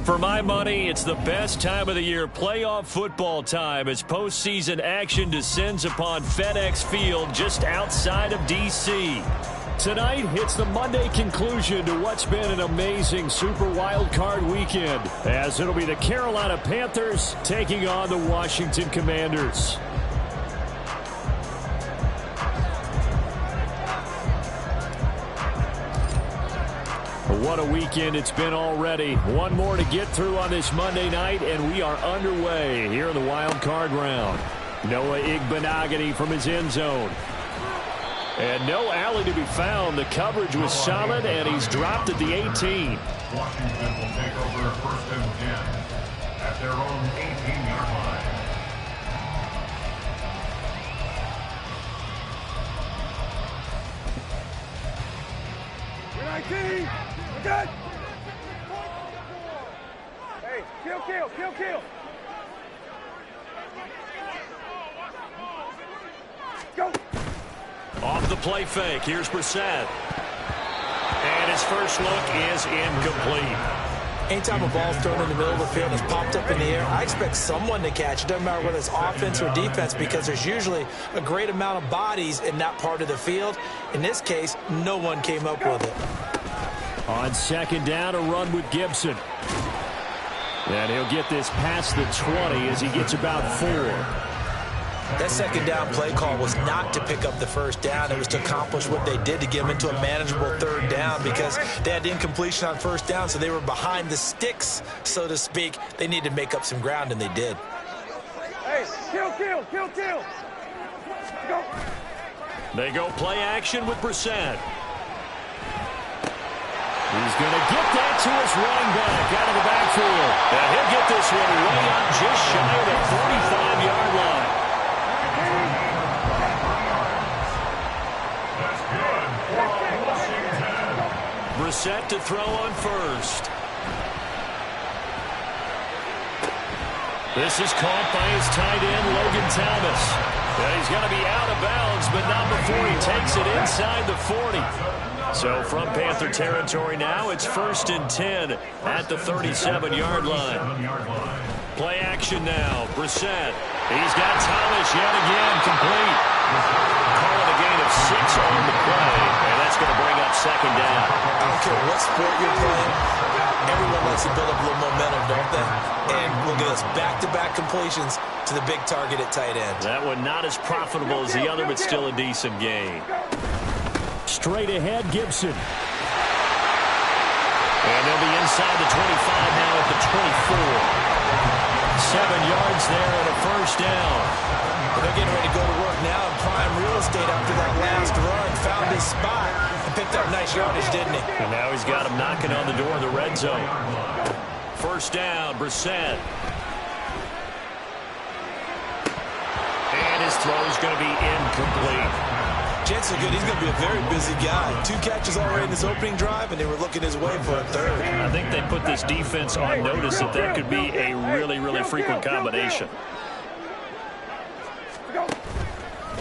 For my money, it's the best time of the year, playoff football time, as postseason action descends upon FedEx Field just outside of D.C. Tonight, it's the Monday conclusion to what's been an amazing Super Wild Card weekend, as it'll be the Carolina Panthers taking on the Washington Commanders. What a weekend it's been already. One more to get through on this Monday night, and we are underway here in the wild card round. Noah Igbenogany from his end zone. And no alley to be found. The coverage was solid, and he's dropped at the 18. Washington will take over first and 10 at their own 18-yard line. Good. Hey, kill. Go. Off the play fake, here's Brissett. And his first look is incomplete. Anytime a ball's thrown in the middle of the field and it's popped up in the air, I expect someone to catch it. Doesn't matter whether it's offense or defense, because there's usually a great amount of bodies in that part of the field. In this case, no one came up with it. On second down, a run with Gibson. And he'll get this past the 20 as he gets about 4. That second down play call was not to pick up the first down. It was to accomplish what they did, to get them into a manageable third down, because they had incompletion on first down, so they were behind the sticks, so to speak. They needed to make up some ground, and they did. Hey, kill. Go. They go play action with Brissett. He's going to get that to his running back out of the backfield. And he'll get this one way up just shy of the 45-yard line. Brissett to throw on first. This is caught by his tight end, Logan Thomas. And he's going to be out of bounds, but not before he takes it inside the 40. So from Panther territory now, it's first and 10 at the 37-yard line. Play action now. Brissett. He's got Thomas yet again complete. Call it a gain of 6 on the play, and that's going to bring up second down. I don't care what sport you're playing. Everyone likes to build up a little momentum, don't they? And look at this, back-to-back completions to the big target at tight end. That one not as profitable as the other, but still a decent gain. Straight ahead, Gibson. And they'll be inside the 25 now at the 24. 7 yards there and a first down. They're getting ready to go to work now in prime real estate after that last run. Found his spot and picked up nice yardage, didn't he? And now he's got him knocking on the door of the red zone. First down, Brissett. And his throw is going to be incomplete. Chances are good he's going to be a very busy guy. 2 catches already in this opening drive, and they were looking his way for a third. I think they put this defense on notice that could be a really, really frequent combination.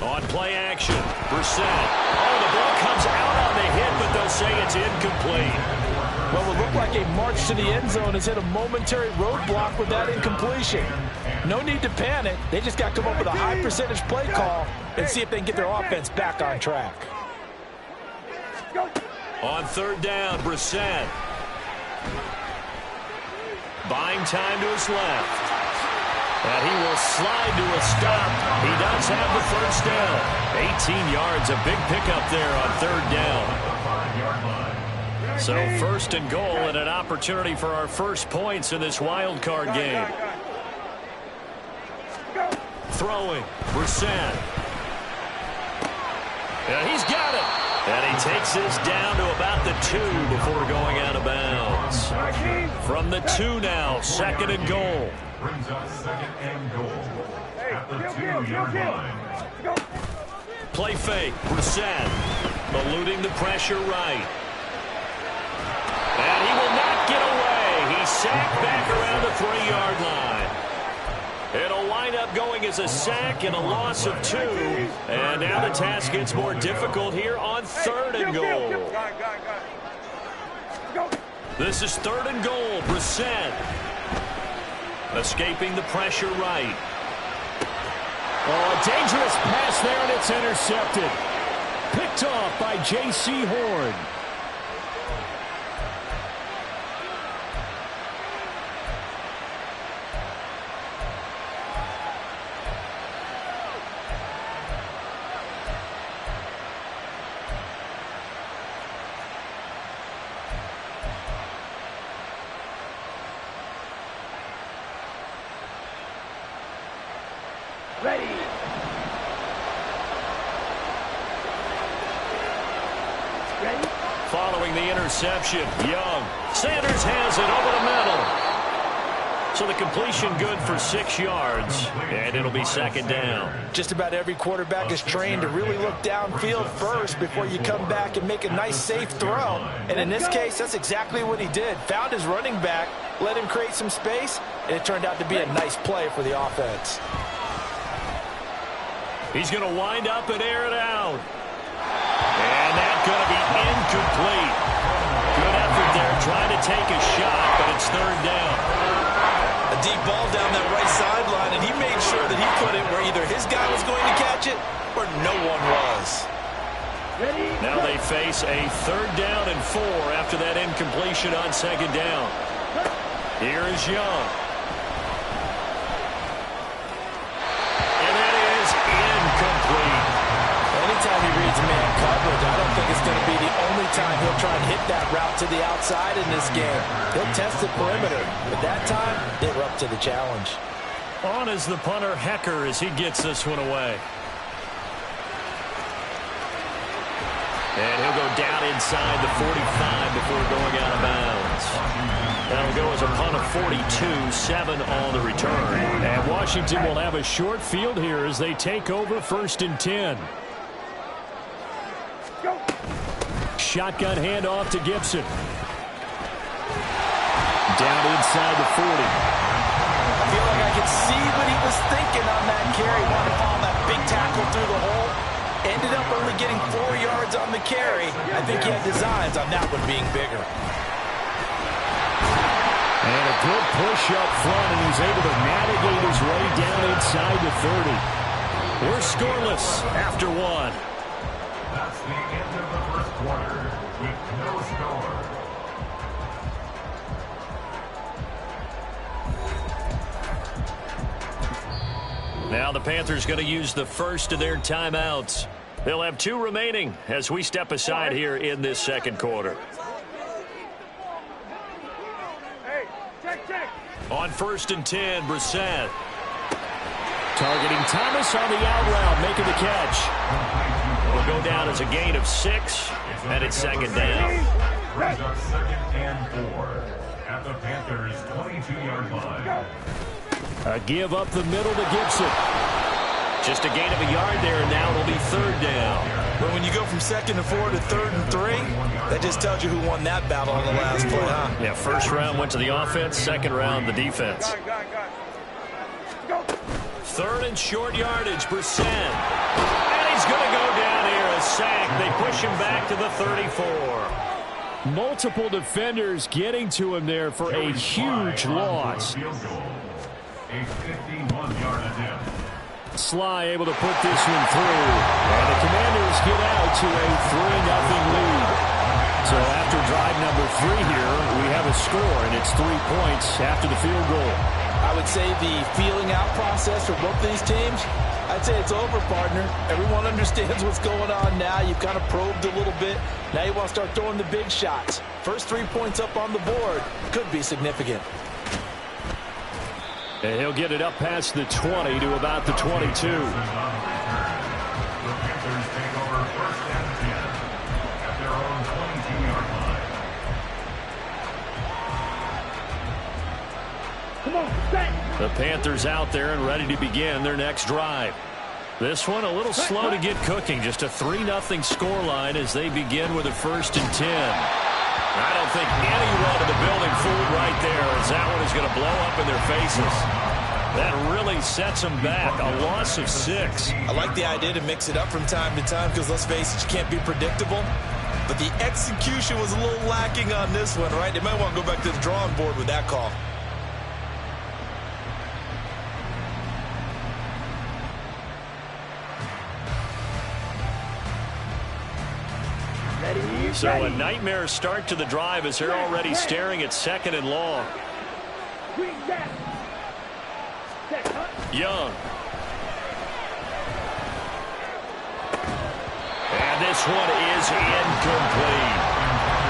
On play action, Brissett. Oh, the ball comes out on the hit, but they'll say it's incomplete. Well, it looked like a march to the end zone has hit a momentary roadblock with that incompletion. No need to panic. They just got to come up with a high percentage play call and see if they can get their offense back on track. On third down, Brissett. Buying time to his left. And he will slide to a stop. He does have the first down. 18 yards, a big pickup there on third down. So first and goal and an opportunity for our first points in this wild card game. Throwing, Brissett. And he's got it. And he takes this down to about the 2 before going out of bounds. From the 2 now, second and goal. Brings up second and goal at the 2-yard line. Play fake, Brissett. Eluding the pressure right. And he will not get away. He's sacked back around the 3-yard line. It'll wind up going as a sack and a loss of 2. And now the task gets more difficult here on third and goal. This is 3rd and goal. Brissett escaping the pressure right. Oh, a dangerous pass there, and it's intercepted. Picked off by J.C. Horn. Ready. Ready. Following the interception, Young. Sanders has it over the middle. So the completion good for 6 yards, and it'll be 2nd down. Just about every quarterback is trained to really look downfield first before you come back and make a nice, safe throw. And in this case, that's exactly what he did. Found his running back, let him create some space, and it turned out to be a nice play for the offense. He's going to wind up and air it out. And that's going to be incomplete. Good effort there trying to take a shot, but it's 3rd down. A deep ball down that right sideline, and he made sure that he put it where either his guy was going to catch it or no one was. Ready. Now they face a 3rd down and 4 after that incompletion on 2nd down. Here is Young. Anytime he reads man coverage, I don't think it's going to be the only time he'll try and hit that route to the outside in this game. He'll test the perimeter, but that time, they were up to the challenge. On is the punter, Hecker, as he gets this one away. And he'll go down inside the 45 before going out of bounds. That'll go as a punt of 42, 7 on the return. And Washington will have a short field here as they take over 1st and 10. Go. Shotgun handoff to Gibson. Down inside the 40. I feel like I could see what he was thinking on that carry. Wanted to follow that big tackle through the hole. Ended up only getting 4 yards on the carry. I think he had designs on that one being bigger. And a good push up front, and he's able to navigate his way down inside the 30. We're scoreless after 1. That's the end of the 1st quarter with no score. Now the Panthers going to use the first of their timeouts. They'll have 2 remaining as we step aside here in this 2nd quarter. Hey, check. On 1st and 10, Brissett. Targeting Thomas on the out route, making the catch. Will go down as a gain of 6, and it's 2nd down. Brings up 2nd and 4 at the Panthers' 22-yard line. A give up the middle to Gibson. Just a gain of a yard there, and now it'll be 3rd down. But when you go from 2nd and 4 to 3rd and 3, that just tells you who won that battle on the last play, huh? Yeah, 1st round went to the offense, 2nd round the defense. Got it. Go. 3rd and short yardage, Brissett. And he's going to go down here, a sack. They push him back to the 34. Multiple defenders getting to him there for a huge loss. A 51-yard attempt. Sly able to put this one through. And the Commanders get out to a 3-0 lead. So after drive number 3 here, we have a score, and it's 3 points after the field goal. I would say the feeling out process for both these teams, I'd say it's over, partner. Everyone understands what's going on now. You've kind of probed a little bit. Now you want to start throwing the big shots. First 3 points up on the board could be significant. And he'll get it up past the 20 to about the 22. The Panthers take over 1st and 10 at their own 22-yard line. Come on, stay. The Panthers out there and ready to begin their next drive. This one a little slow to get cooking. Just a 3-0 scoreline as they begin with a 1st and 10. I don't think anyone in the building fooled right there, as that one is going to blow up in their faces. That really sets them back. A loss of 6. I like the idea to mix it up from time to time because, let's face it, you can't be predictable. but the execution was a little lacking on this one, right? They might want to go back to the drawing board with that call. So a nightmare start to the drive as they're already staring at 2nd and long. Young. And this one is incomplete.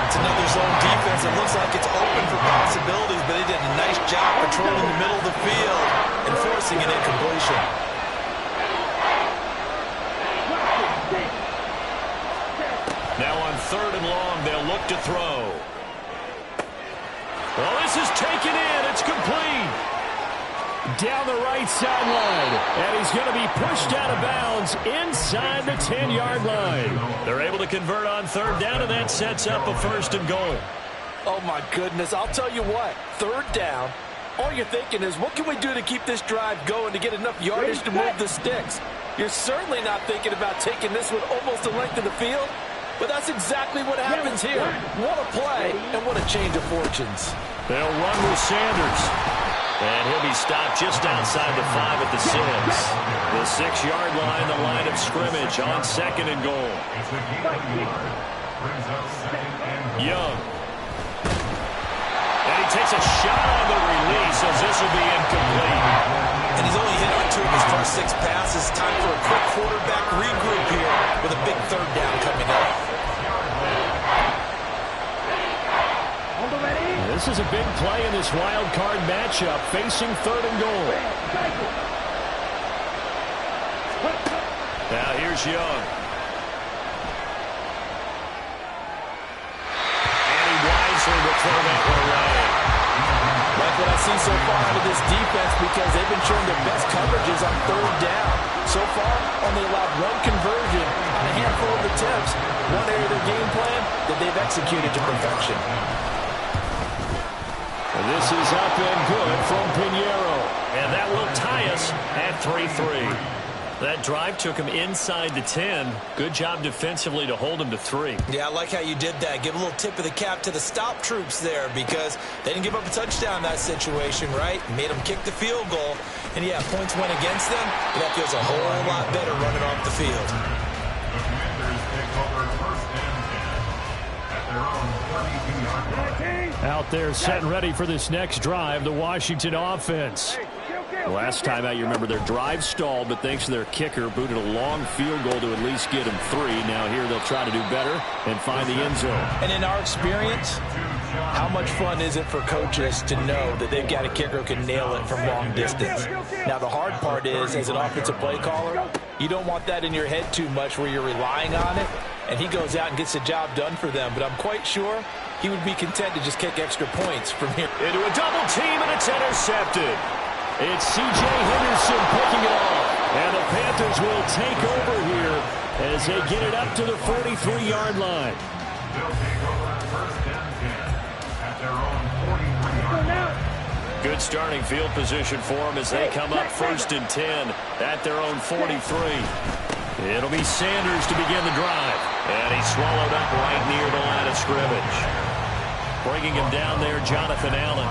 It's another zone defense. It looks like it's open for possibilities, but they did a nice job patrolling the middle of the field and forcing an incompletion. Now on 3rd and long, they'll look to throw. Well, this is taken in. It's complete. Down the right sideline. And he's going to be pushed out of bounds inside the 10-yard line. They're able to convert on 3rd down, and that sets up a 1st and goal. Oh, my goodness. I'll tell you what. 3rd down, all you're thinking is, what can we do to keep this drive going to get enough yardage to move the sticks? You're certainly not thinking about taking this one almost the length of the field, but that's exactly what happens here. What a play, and what a change of fortunes. They'll run with Sanders. And he'll be stopped just outside the 5 at the 6. The 6-yard line, the line of scrimmage on 2nd and goal. Young. And he takes a shot on the release as this will be incomplete. And he's only hit on 2 of his first 6 passes. Time for a quick quarterback regroup here with a big 3rd down coming up. This is a big play in this wild card matchup, facing 3rd and goal. Now here's Young. And he wisely will throw that one away. Like what I've seen so far out of this defense, because they've been showing their best coverages on 3rd down. So far, only allowed 1 conversion on a handful of attempts. One area of their game plan that they've executed to perfection. And this is up and good from Pinheiro. And that will tie us at 3-3. That drive took him inside the 10. Good job defensively to hold him to 3. Yeah, I like how you did that. Give a little tip of the cap to the stop troops there, because they didn't give up a touchdown in that situation, right? Made them kick the field goal. And, yeah, points went against them, but that feels a whole lot better running off the field. The Commanders take over 1st and 10 at their own 32-yard line. Out there set and ready for this next drive, the Washington offense. Last time out, you remember their drive stalled, but thanks to their kicker, booted a long field goal to at least get him 3. Now here they'll try to do better and find the end zone. And in our experience, how much fun is it for coaches to know that they've got a kicker who can nail it from long distance? Now, the hard part is, as an offensive play caller, you don't want that in your head too much where you're relying on it, and he goes out and gets the job done for them. But I'm quite sure he would be content to just kick extra points from here. Into a double team, and it's intercepted. It's C.J. Henderson picking it off. And the Panthers will take over here as they get it up to the 43-yard line. They'll take over 1st and 10 at their own 43-yard line. Good starting field position for them as they come up 1st and 10 at their own 43. It'll be Sanders to begin the drive. And he's swallowed up right near the line of scrimmage. Bringing him down there, Jonathan Allen.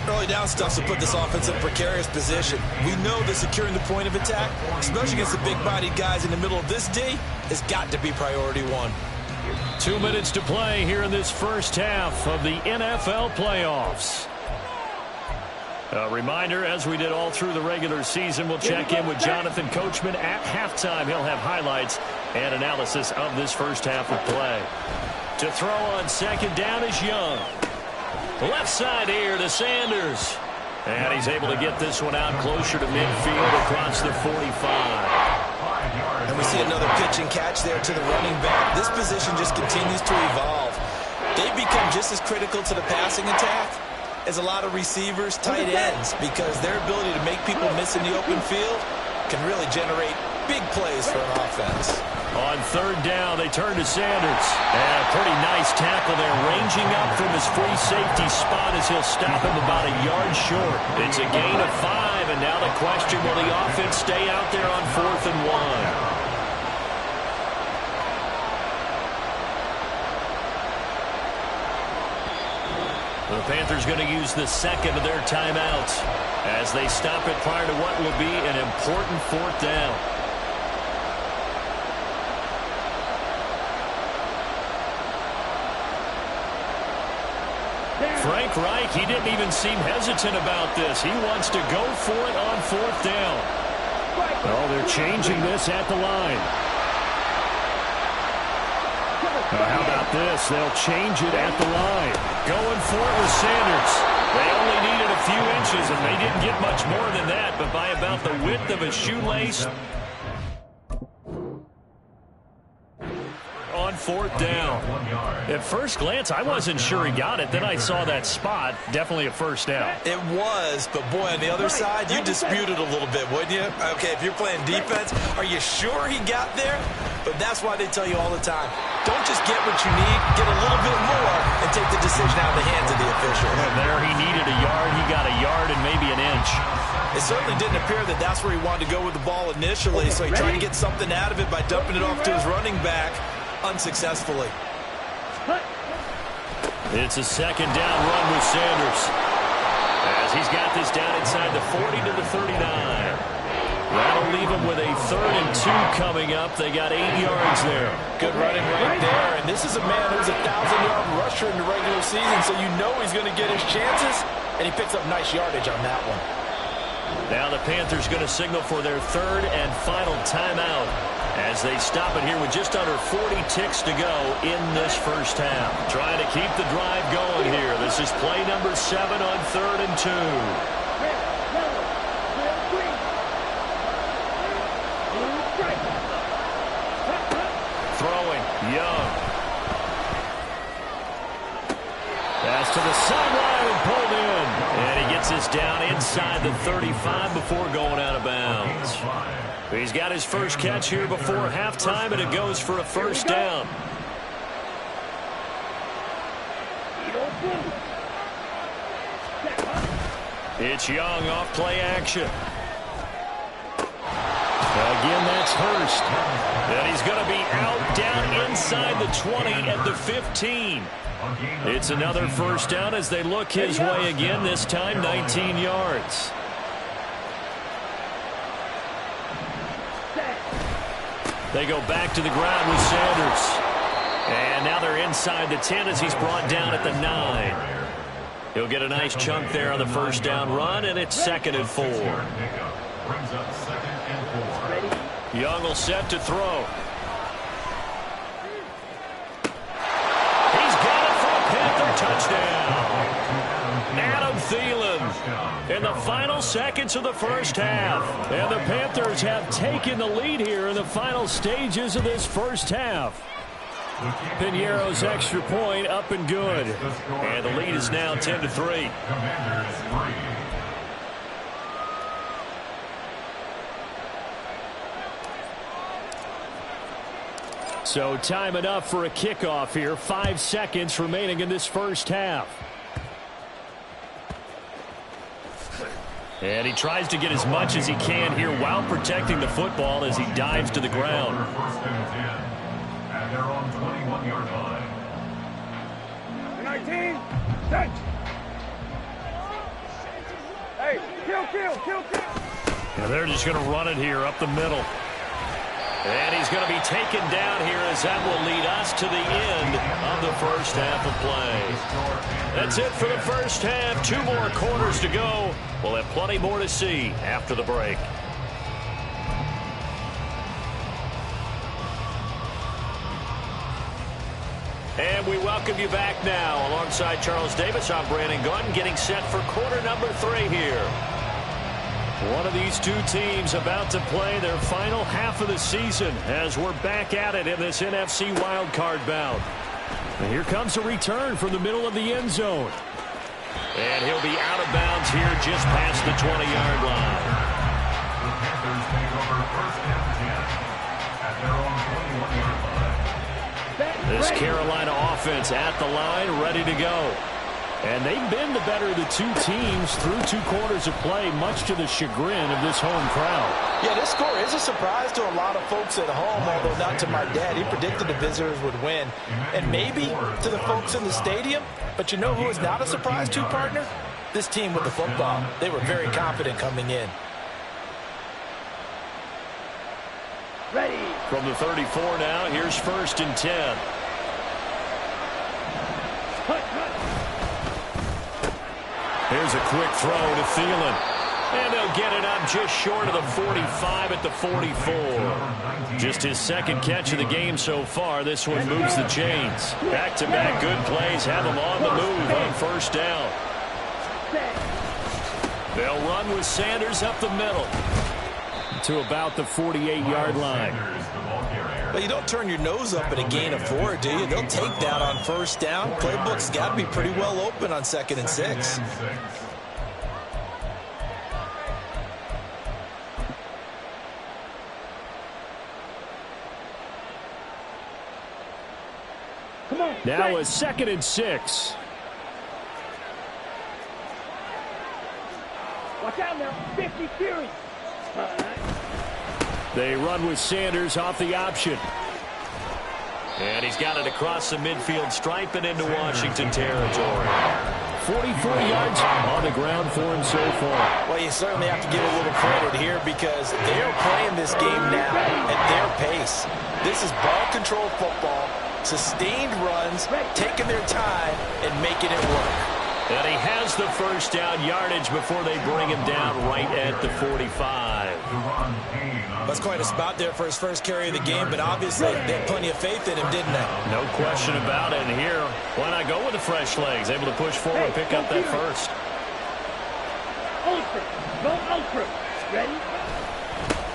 Early down stuff to put this offense in a precarious position. We know that securing the point of attack, especially against the big-bodied guys in the middle of this D, has got to be priority 1. 2 minutes to play here in this first half of the NFL playoffs. A reminder, as we did all through the regular season, we'll check in with Jonathan Coachman at halftime. He'll have highlights and analysis of this first half of play. To throw on 2nd down is Young. Left side here to Sanders. And he's able to get this one out closer to midfield across the 45. And we see another pitch and catch there to the running back. This position just continues to evolve. They've become just as critical to the passing attack as a lot of receivers, tight ends, because their ability to make people miss in the open field can really generate big plays for an offense. On 3rd down, they turn to Sanders. And a pretty nice tackle there, ranging up from his free safety spot as he'll stop him about a yard short. It's a gain of 5, and now the question, will the offense stay out there on 4th and 1? Panthers going to use the second of their timeouts as they stop it prior to what will be an important fourth down. Frank Reich, he didn't even seem hesitant about this. He wants to go for it on fourth down. Oh, they're changing this at the line. How about this? They'll change it at the line. Going for it with Sanders. They only needed a few inches, and they didn't get much more than that, but by about the width of a shoelace. On fourth down. At first glance, I wasn't sure he got it. Then I saw that spot. Definitely a first down. It was, but boy, on the other side, you disputed a little bit, wouldn't you? Okay, if you're playing defense, are you sure he got there? But that's why they tell you all the time, don't just get what you need, get a little bit more, and take the decision out of the hands of the official. And there he needed a yard. He got a yard and maybe an inch. It certainly didn't appear that that's where he wanted to go with the ball initially, so he tried to get something out of it by dumping it off to his running back unsuccessfully. It's a second down run with Sanders as he's got this down inside the 40 to the 39. That'll leave him with a 3rd and 2 coming up. They got 8 yards there. Good running right there, and this is a man who's a 1,000-yard rusher in the regular season, so you know he's going to get his chances, and he picks up nice yardage on that one. Now the Panthers going to signal for their 3rd and final timeout as they stop it here with just under 40 ticks to go in this first half. Trying to keep the drive going here. This is play number 7 on 3rd and 2. Throwing, Young. Pass to the sideline and pulled in. And he gets this down inside the 35 before going out of bounds. He's got his first catch here before halftime, and it goes for a first down. It's Young off play action. Again, that's Hurst. And he's going to be out down inside the 20 at the 15. It's another first down as they look his way again, this time 19 yards. They go back to the ground with Sanders. And now they're inside the 10 as he's brought down at the 9. He'll get a nice chunk there on the first down run, and it's 2nd and 4. Young will set to throw. He's got it for a Panther touchdown. Adam Thielen in the final seconds of the first half. And the Panthers have taken the lead here in the final stages of this first half. Piñeiro's extra point up and good. And the lead is now 10-3. So time enough for a kickoff here. 5 seconds remaining in this first half. And he tries to get as much as he can here while protecting the football as he dives to the ground. And they're on 21-yard line. 19, touch. Hey, kill. And they're just going to run it here up the middle. And he's going to be taken down here as that will lead us to the end of the first half of play. That's it for the first half. 2 more quarters to go. We'll have plenty more to see after the break. And we welcome you back now. Alongside Charles Davis, I'm Brandon Gunn, getting set for quarter number 3 here. One of these two teams about to play their final half of the season as we're back at it in this NFC wildcard bout. And here comes a return from the middle of the end zone. And he'll be out of bounds here just past the 20-yard line. The Panthers take over 1st and 10 at their own 21-yard line. This Carolina offense at the line, ready to go. And they've been the better of the two teams through 2 quarters of play, much to the chagrin of this home crowd. Yeah, this score is a surprise to a lot of folks at home, although not to my dad. He predicted the visitors would win. And maybe to the folks in the stadium. But you know who is not a surprise to, partner? This team with the football. They were very confident coming in. Ready. From the 34 now, here's 1st and 10. Here's a quick throw to Thielen. And they'll get it up just short of the 45 at the 44. Just his second catch of the game so far. This one moves the chains. Back-to-back good plays have him on the move on 1st down. They'll run with Sanders up the middle to about the 48-yard line. Well, you don't turn your nose up at a gain of 4, do you? They'll take that on 1st down. Playbook's got to be pretty well open on 2nd and 6. Now a 2nd and 6. Watch out now. 50 Fury. They run with Sanders off the option. And he's got it across the midfield stripe and into Washington territory. 44 yards on the ground for him so far. Well, you certainly have to give a little credit here because they're playing this game now at their pace. This is ball-controlled football, sustained runs, taking their time, and making it work. And he has the 1st down yardage before they bring him down right at the 45. That's quite a spot there for his first carry of the game, but obviously they had plenty of faith in him, didn't they? No question about it. And here, why not go with the fresh legs? Able to push forward, pick up that 1st. Ultra. Go ultra. Ready?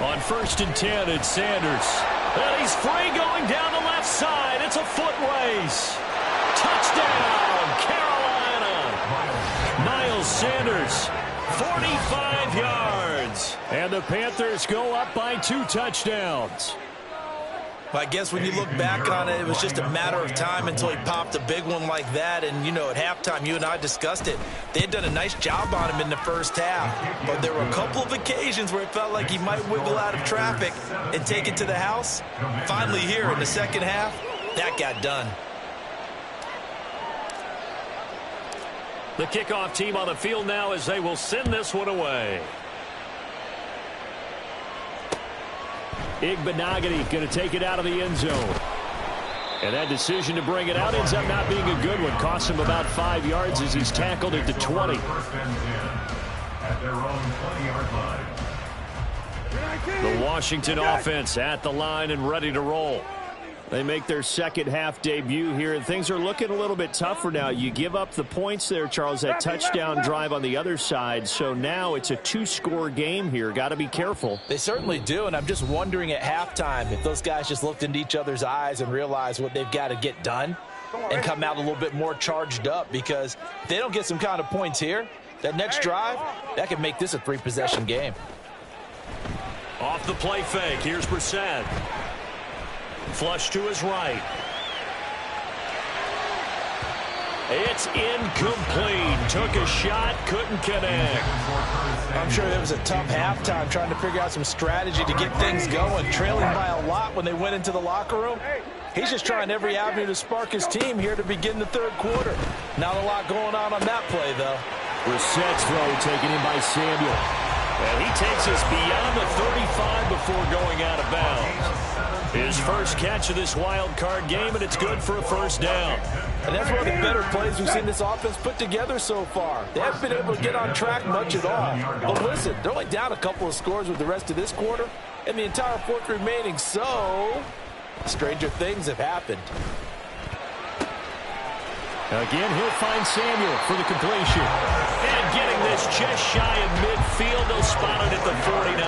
On 1st and 10, it's Sanders. And he's free going down the left side. It's a foot race. Touchdown, Carolina. Miles Sanders, 45 yards. And the Panthers go up by 2 touchdowns. Well, I guess when you look back on it, it was just a matter of time until he popped a big one like that. And, you know, at halftime, you and I discussed it. They had done a nice job on him in the 1st half. But there were a couple of occasions where it felt like he might wiggle out of traffic and take it to the house. Finally here in the 2nd half, that got done. The kickoff team on the field now as they will send this one away. Igbenogany going to take it out of the end zone. And that decision to bring it out ends up not being a good one. Costs him about 5 yards as he's tackled at the 20. At their own 20-yard line. The Washington offense at the line and ready to roll. They make their 2nd half debut here, and things are looking a little bit tougher now. You give up the points there, Charles, that touchdown drive on the other side. So now it's a 2-score game here. Got to be careful. They certainly do, and I'm just wondering at halftime if those guys just looked into each other's eyes and realized what they've got to get done and come out a little bit more charged up, because if they don't get some kind of points here, that next drive, that could make this a 3-possession game. Off the play fake, here's Brissett. Flush to his right. It's incomplete. Took a shot, couldn't connect. I'm sure it was a tough halftime trying to figure out some strategy to get things going. Trailing by a lot when they went into the locker room. He's just trying every avenue to spark his team here to begin the 3rd quarter. Not a lot going on that play, though. Brissett's throw taken in by Samuel. And he takes us beyond the 35 before going out of bounds. His first catch of this wild card game, and it's good for a 1st down. And that's one of the better plays we've seen this offense put together so far. They haven't been able to get on track much at all. But listen, they're only down a couple of scores with the rest of this quarter and the entire 4th remaining. So, stranger things have happened. Again, he'll find Samuel for the completion. And getting this just shy of midfield, they'll spot it at the 49.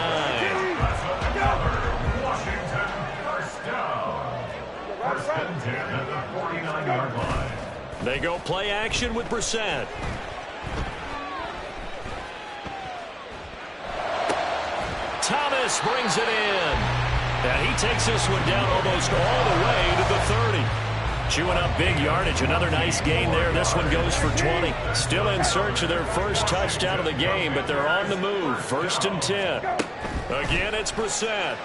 Washington, 1st down. 1st and 10 at the 49-yard line. They go play action with Brissett. Thomas brings it in. And he takes this one down almost all the way to the 30. Chewing up big yardage. Another nice gain there. This one goes for 20. Still in search of their first touchdown of the game, but they're on the move. 1st and 10. Again, it's Brissett.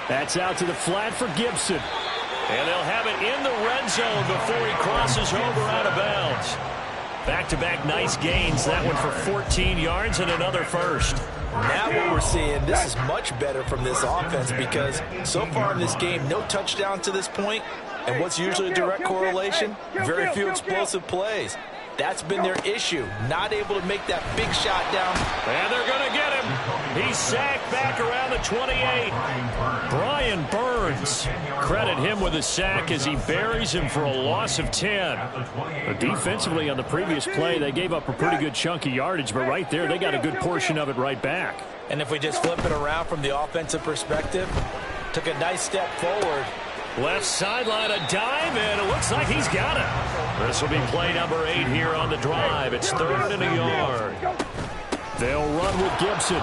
That's out to the flat for Gibson. And they'll have it in the red zone before he crosses over out of bounds. Back-to-back nice gains. That one for 14 yards and another first. Now what we're seeing, this is much better from this offense because so far in this game, no touchdowns to this point. And what's usually a direct correlation? Very few explosive plays. That's been their issue, not able to make that big shot down. And they're going to get him. He's sacked back around the 28. Brian Burns. Credit him with a sack as he buries him for a loss of 10. But defensively on the previous play, they gave up a pretty good chunk of yardage, but right there, they got a good portion of it right back. And if we just flip it around from the offensive perspective, took a nice step forward. Left sideline, a dive, and it looks like he's got it. This will be play number 8 here on the drive. It's 3rd and a yard. They'll run with Gibson.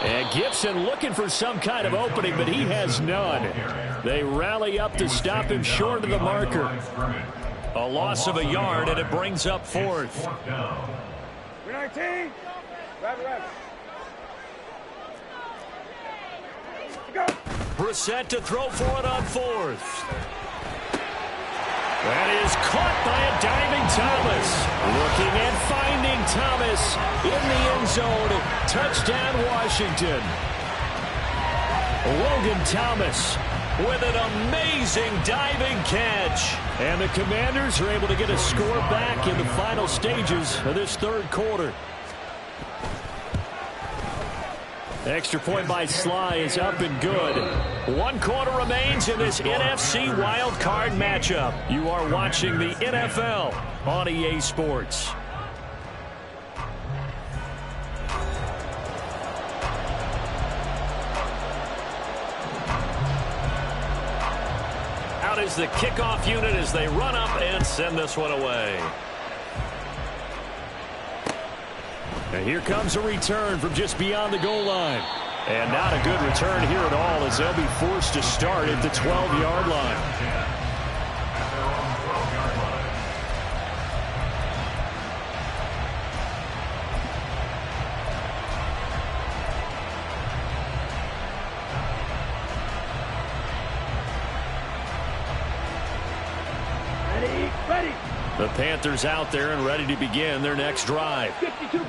And Gibson looking for some kind of opening, but he has none. They rally up to stop him short of the marker. A loss of a yard, and it brings up 4th. 19. Right. Go. Brissett to throw for it on 4th. That is caught by a diving Thomas. Looking and finding Thomas in the end zone. Touchdown, Washington. Logan Thomas with an amazing diving catch. And the Commanders are able to get a score back in the final stages of this 3rd quarter. Extra point by Sly is up and good. 1 quarter remains in this NFC wild card matchup. You are watching the NFL on EA Sports. Out is the kickoff unit as they run up and send this one away. And here comes a return from just beyond the goal line. And not a good return here at all as they'll be forced to start at the 12-yard line. Ready. The Panthers out there and ready to begin their next drive.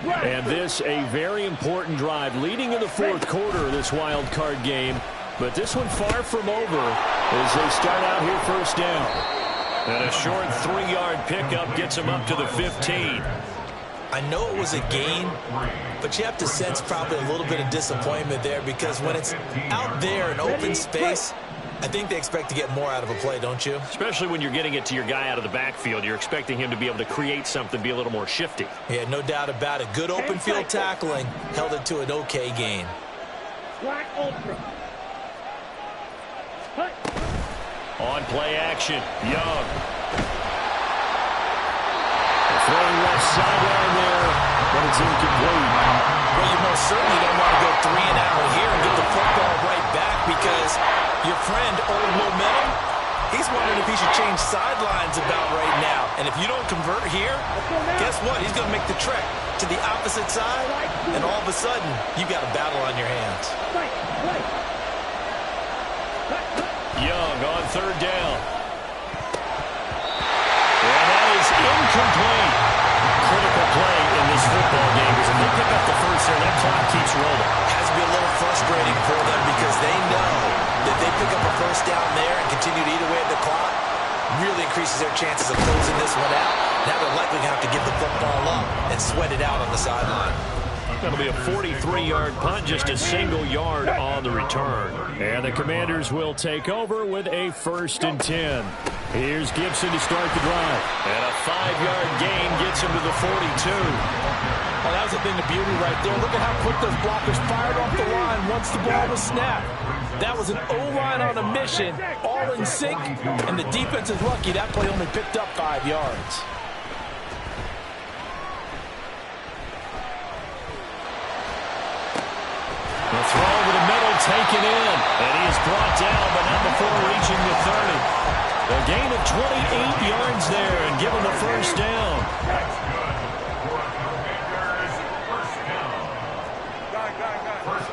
And this a very important drive leading in the 4th quarter of this wild card game. But this one far from over as they start out here 1st down. And a short 3-yard pickup gets them up to the 15. I know it was a gain, but you have to sense probably a little bit of disappointment there because when it's out there in open space, I think they expect to get more out of a play, don't you? Especially when you're getting it to your guy out of the backfield. You're expecting him to be able to create something, be a little more shifty. Yeah, no doubt about it. Good open field tackling held it to an okay gain. Black ultra. On play action, Young. Throwing left sideline there, but it's incomplete. Well, you most certainly don't want to go 3 and out here and get the football right back because your friend, Old Momentum, he's wondering if he should change sidelines about right now. And if you don't convert here, guess what? He's going to make the trek to the opposite side, and all of a sudden, you've got a battle on your hands. Young on 3rd down. And that is incomplete. Critical play in this football game because if they pick up the first there, that clock keeps rolling. Has to be a little frustrating for them because they know that they pick up a 1st down there and continue to eat away at the clock, really increases their chances of closing this one out. Now they're likely going to have to give the football up and sweat it out on the sideline. That'll be a 43-yard punt, just a single yard on the return. And the Commanders will take over with a 1st and 10. Here's Gibson to start the drive. And a 5-yard gain gets him to the 42. Well, that was a thing of beauty right there. Look at how quick those blockers fired off the line once the ball was snapped. That was an O-line on a mission, all in sync, and the defense is lucky that play only picked up 5 yards. The throw over the middle taken in, and he is brought down, but not before reaching the 30. A gain of 28 yards there and give him the 1st down.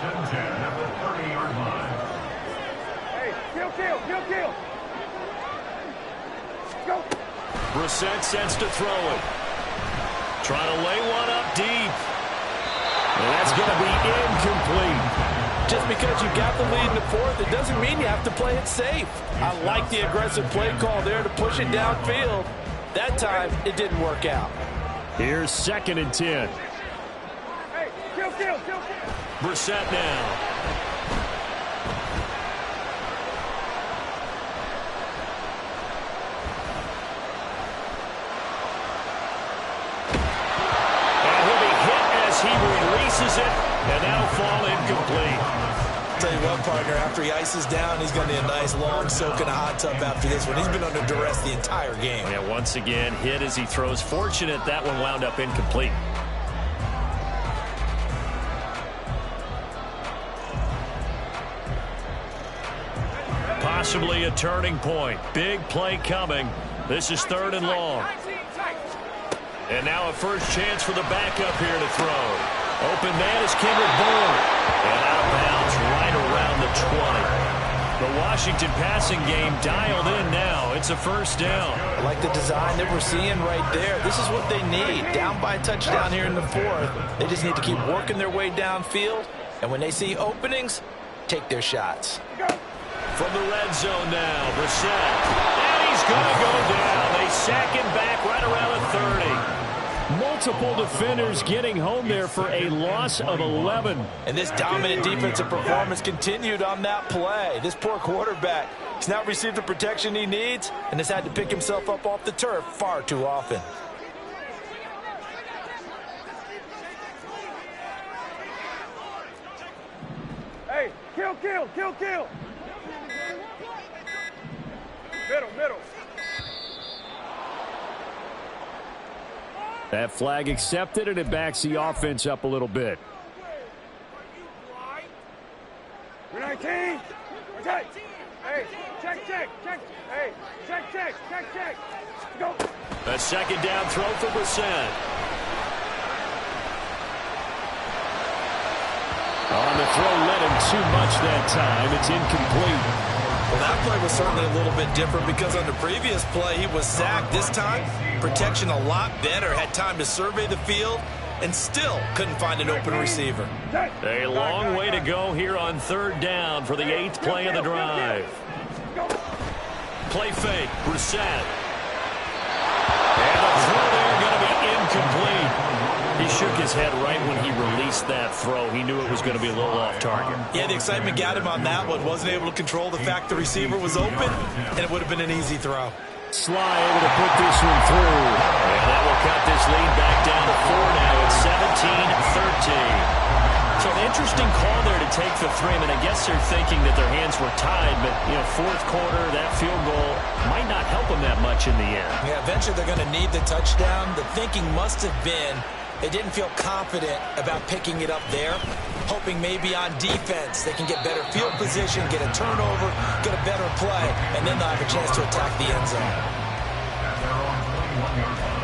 and 10 at the 30-yard line. Hey, kill. Go. Brissett sends to throw it. Trying to lay one up deep. And that's going to be incomplete. Just because you got the lead in the fourth, it doesn't mean you have to play it safe. I like the aggressive play call there to push it downfield. That time, it didn't work out. Here's 2nd and 10. Hey, kill. Brissett now. And he'll be hit as he releases it, and that'll fall incomplete. Tell you what, partner, after he ices down, he's going to need a nice long soak in a hot tub after this one. He's been under duress the entire game. Yeah, once again, hit as he throws. Fortunate that one wound up incomplete. Possibly a turning point. Big play coming. This is 3rd and long. And now a first chance for the backup here to throw. Open man is Kendrick Bourne. And out of bounds right around the 20. The Washington passing game dialed in now. It's a first down. I like the design that we're seeing right there. This is what they need. Down by a touchdown here in the fourth. They just need to keep working their way downfield. And when they see openings, take their shots. From the red zone now, Brissett. And he's going to go down. They sack him back right around the 30. Multiple defenders getting home there for a loss of 11. And this dominant defensive performance continued on that play. This poor quarterback has not received the protection he needs and has had to pick himself up off the turf far too often. Hey, kill. Middle. That flag accepted, and it backs the offense up a little bit. 19. Okay. Hey, check. Hey, check. Go. A 2nd down throw for Brissett. On the throw, led him too much that time. It's incomplete. Well, that play was certainly a little bit different because on the previous play, he was sacked. This time, protection a lot better. Had time to survey the field and still couldn't find an open receiver. A long way to go here on 3rd down for the 8th play of the drive. Play fake, Brissett. And the throw there going to be incomplete. He shook his head right when he released that throw. He knew it was going to be a little off target. Yeah, the excitement got him on that one. Wasn't able to control the fact the receiver was open, and it would have been an easy throw. Sly able to put this one through. And that will cut this lead back down to 4 now. It's 17-13. So an interesting call there to take the 3. I mean, I guess they're thinking that their hands were tied, but, you know, 4th quarter, that field goal might not help them that much in the end. Yeah, eventually they're going to need the touchdown. The thinking must have been they didn't feel confident about picking it up there, hoping maybe on defense they can get better field position, get a turnover, get a better play, and then they'll have a chance to attack the end zone. At their own 21-yard line.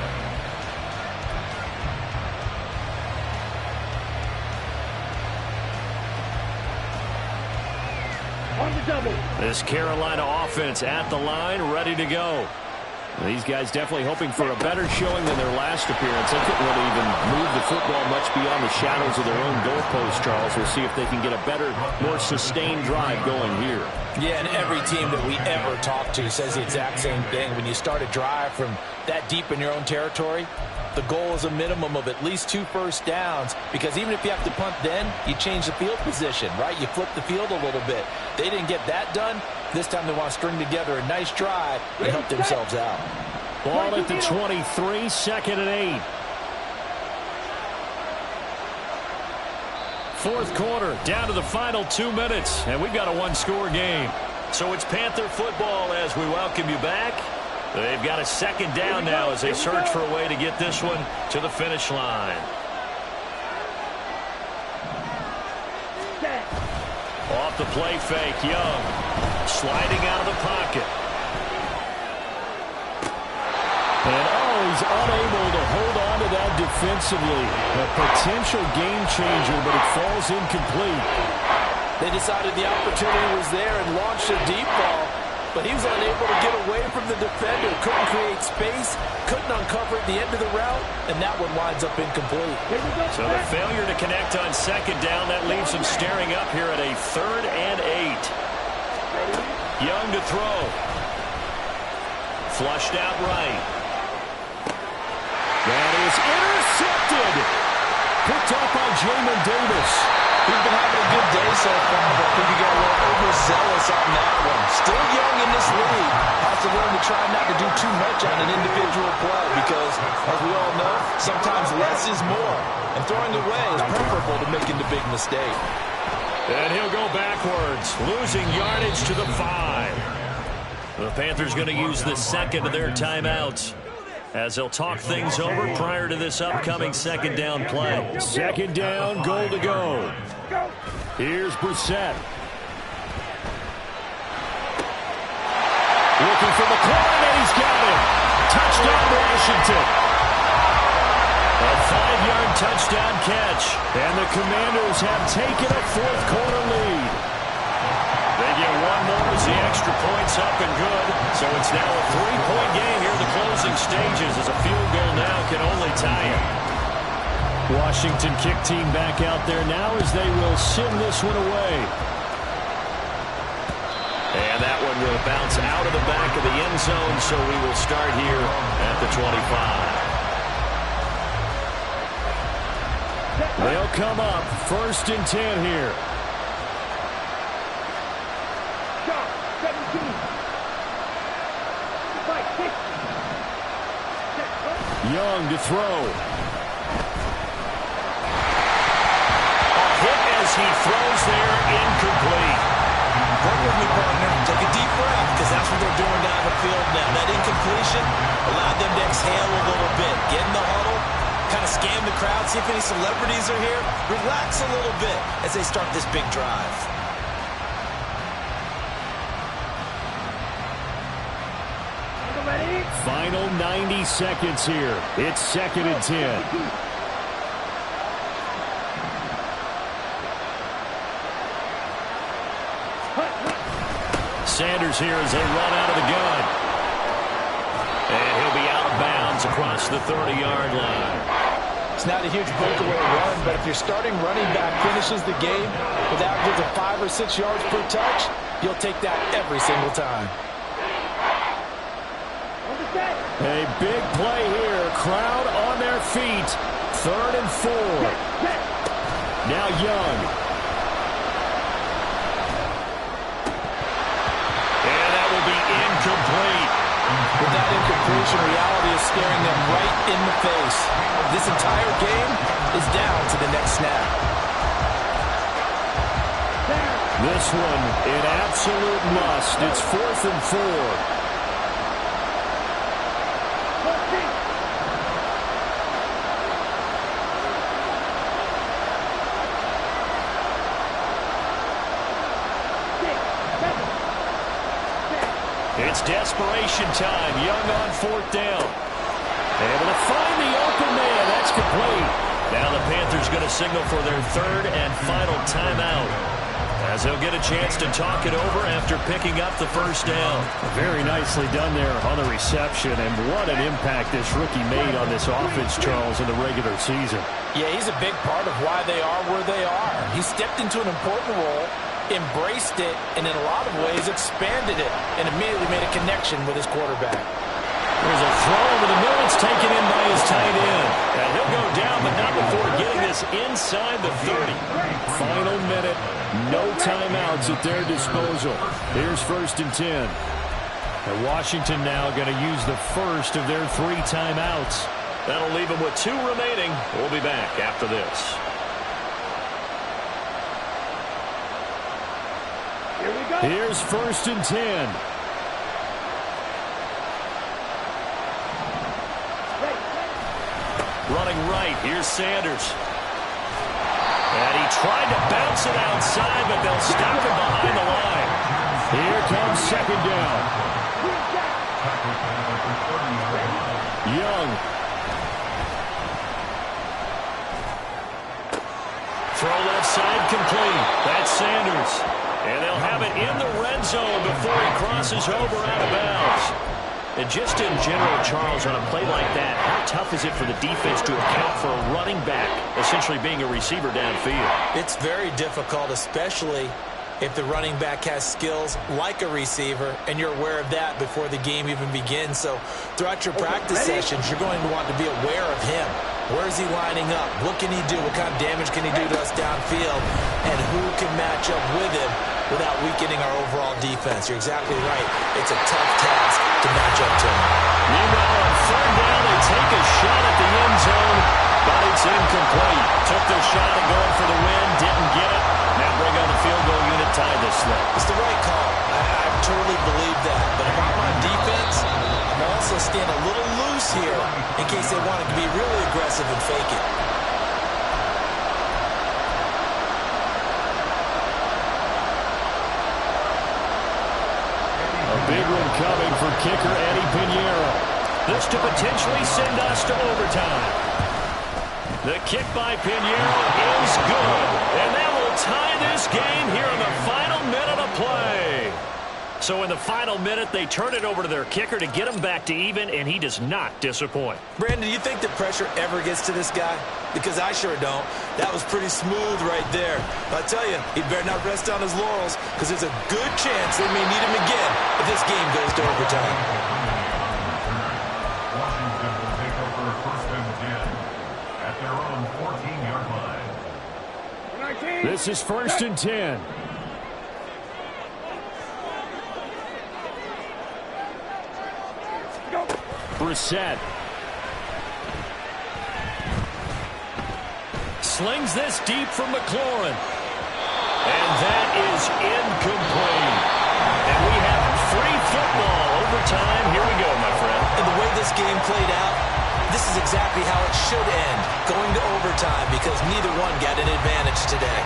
On the double. This Carolina offense at the line, ready to go. These guys definitely hoping for a better showing than their last appearance. They couldn't really even move the football much beyond the shadows of their own goalpost, Charles. We'll see if they can get a better, more sustained drive going here. Yeah, and every team that we ever talk to says the exact same thing. When you start a drive from that deep in your own territory, the goal is a minimum of at least 2 first downs, because even if you have to punt then, you change the field position, right? You flip the field a little bit. They didn't get that done. This time they want to string together a nice drive to help themselves out. Ball at the 23, 2nd and 8. 4th quarter, down to the final 2 minutes, and we've got a 1-score game. So it's Panther football as we welcome you back. They've got a 2nd down now as they search for a way to get this one to the finish line. Off the play fake, Young sliding out of the pocket. And he's unable to hold on to that defensively. A potential game changer, but it falls incomplete. They decided the opportunity was there and launched a deep ball, but he was unable to get away from the defender. Couldn't create space, couldn't uncover at the end of the route, and that one winds up incomplete. So the failure to connect on second down, that leaves him staring up here at a 3rd and 8. Young to throw. Flushed out right. That is intercepted. Picked up by Jamin Davis. He's been having a good day so far, but I think he got a little overzealous on that one. Still young in this league. Has to learn to try not to do too much on an individual play because, as we all know, sometimes less is more. And throwing away is preferable to making the big mistake. And he'll go backwards, losing yardage to the 5. The Panthers going to use the second of their timeouts as they'll talk things over prior to this upcoming second down play. Second down, goal to go. Here's Brissett. Looking for McLaurin, and he's got him. Touchdown, Washington. A 5-yard touchdown catch. And the Commanders have taken a fourth-quarter lead. They get one more as the extra point's up and good. So it's now a 3-point game here in the closing stages as a field goal now can only tie it. Washington kick team back out there now as they will send this one away. And that one will bounce out of the back of the end zone, so we will start here at the 25. They'll come up 1st and 10 here. Young to throw. A hit as he throws there, incomplete. Work with me, partner. Take a deep breath because that's what they're doing down the field now. That incompletion allowed them to exhale a little bit. Get in the huddle, kind of scan the crowd, see if any celebrities are here. Relax a little bit as they start this big drive. Final 90 seconds here. It's 2nd and 10. Sanders here as they run out of the gun. And he'll be out of bounds across the 30-yard line. It's not a huge breakaway run, but if your starting running back finishes the game with averages of 5 or 6 yards per touch, you'll take that every single time. A big play here. Crowd on their feet. 3rd and 4. Now Young. And that will be incomplete. With that incompletion, reality is staring them right in the face. This entire game is down to the next snap. This one an absolute must. It's 4th and 4. It's desperation time. Young on 4th down. Able to find the open man. That's complete. Now the Panthers going to signal for their 3rd and final timeout as they'll get a chance to talk it over after picking up the 1st down. Very nicely done there on the reception, and what an impact this rookie made on this offense, Charles, in the regular season. Yeah, he's a big part of why they are where they are. He stepped into an important role, embraced it, and in a lot of ways expanded it, and immediately made a connection with his quarterback. There's a throw over the middle. It's taken in by his tight end. And he'll go down, but not before getting this inside the 30. Final minute. No timeouts at their disposal. Here's 1st and 10. And Washington now going to use the first of their 3 timeouts. That'll leave them with 2 remaining. We'll be back after this. Here's 1st and 10. Running right, here's Sanders. And he tried to bounce it outside, but they'll stop him behind the line. Here comes 2nd down. Young. Throw left side complete. That's Sanders. zone before he crosses over out of bounds. And just in general, Charles, on a play like that, how tough is it for the defense to account for a running back essentially being a receiver downfield? It's very difficult, especially if the running back has skills like a receiver, and you're aware of that before the game even begins. So throughout your practice sessions, you're going to want to be aware of him. Where is he lining up? What can he do? What kind of damage can he do to us downfield? And who can match up with him without weakening our overall defense? You're exactly right. It's a tough task to match up to him. Meanwhile, on third down, they take a shot at the end zone, but it's incomplete. Took their shot at going for the win, didn't get it. Now bring on the field goal unit, tie this thing. It's the right call. I totally believe that. But if I'm on defense, I'm also staying a little loose here in case they wanted to be really aggressive and fake it. A big one coming for kicker Eddie Pinheiro. This to potentially send us to overtime. The kick by Pinheiro is good. And that will tie this game here in the final minute of play. So in the final minute, they turn it over to their kicker to get him back to even, and he does not disappoint. Brandon, do you think the pressure ever gets to this guy? Because I sure don't. That was pretty smooth right there. But I tell you, he better not rest on his laurels, because there's a good chance they may need him again if this game goes to overtime. Washington will take over first and 10 at their own 14-yard line. This is first and 10. Brissett. Slings this deep from McLaurin. And that is incomplete. And we have free football. Overtime. Here we go, my friend. And the way this game played out, this is exactly how it should end, going to overtime, because neither one got an advantage today.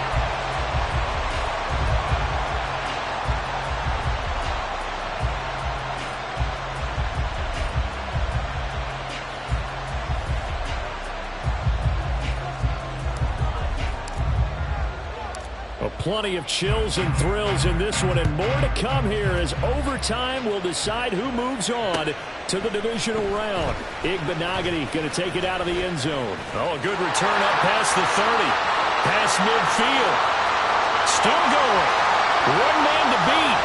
Plenty of chills and thrills in this one, and more to come here as overtime will decide who moves on to the divisional round. Igbenogany going to take it out of the end zone. Oh, a good return up past the 30. Past midfield. Still going. One man to beat.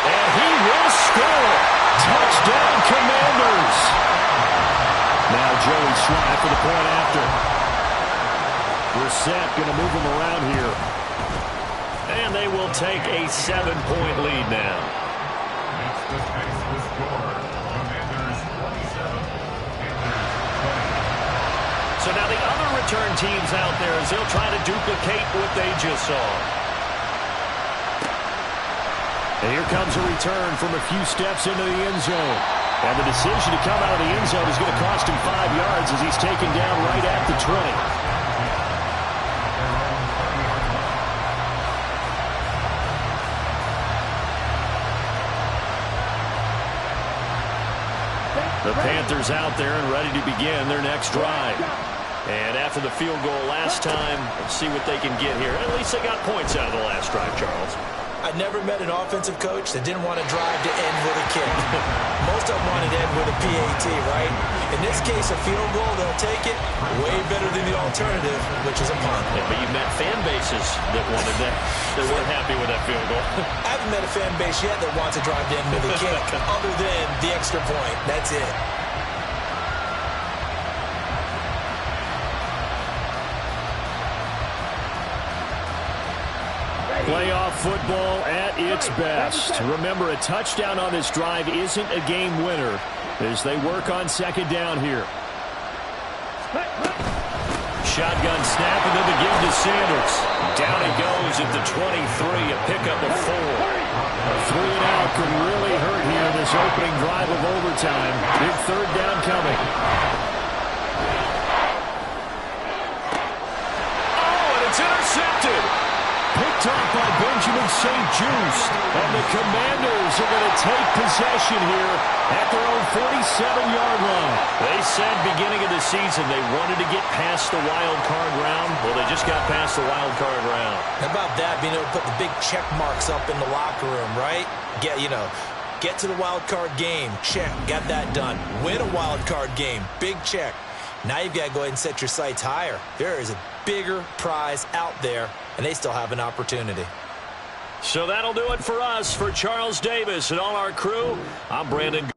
And he will score. Touchdown, Commanders. Now Joey Sly for the point after. Brissett going to move him around here. And they will take a 7-point lead now. That's the pace the score. Commanders 27, Panthers 20. So now the other return teams out there as they'll try to duplicate what they just saw. And here comes a return from a few steps into the end zone. And the decision to come out of the end zone is going to cost him 5 yards as he's taken down right at the 20. The Panthers out there and ready to begin their next drive. And after the field goal last time, let's see what they can get here. At least they got points out of the last drive, Charles. I never met an offensive coach that didn't want to drive to end with a kick. Most of them wanted to end with a PAT, right? In this case, a field goal, they'll take it. Way better than the alternative, which is a punt. Yeah, but you've met fan bases that wanted that. They weren't happy with that field goal. I haven't met a fan base yet that wants to drive to end with a kick, other than the extra point. That's it. Playoff football at its best. Remember, a touchdown on this drive isn't a game winner as they work on second down here. Shotgun snap and then the give to Sanders. Down he goes at the 23, a pickup of 4. A 3-and-out could really hurt here in this opening drive of overtime. Big third down coming. Oh, and it's intercepted. Picked picked off by Benjamin St. Just. And the Commanders are going to take possession here at their own 47-yard line. They said beginning of the season they wanted to get past the wild card round. Well, they just got past the wild card round. How about that, being able to put the big check marks up in the locker room, right? Get to the wild card game. Check. Got that done. Win a wild card game. Big check. Now you've got to go ahead and set your sights higher. There is a bigger prize out there, and they still have an opportunity. So that'll do it for us. For Charles Davis and all our crew, I'm Brandon.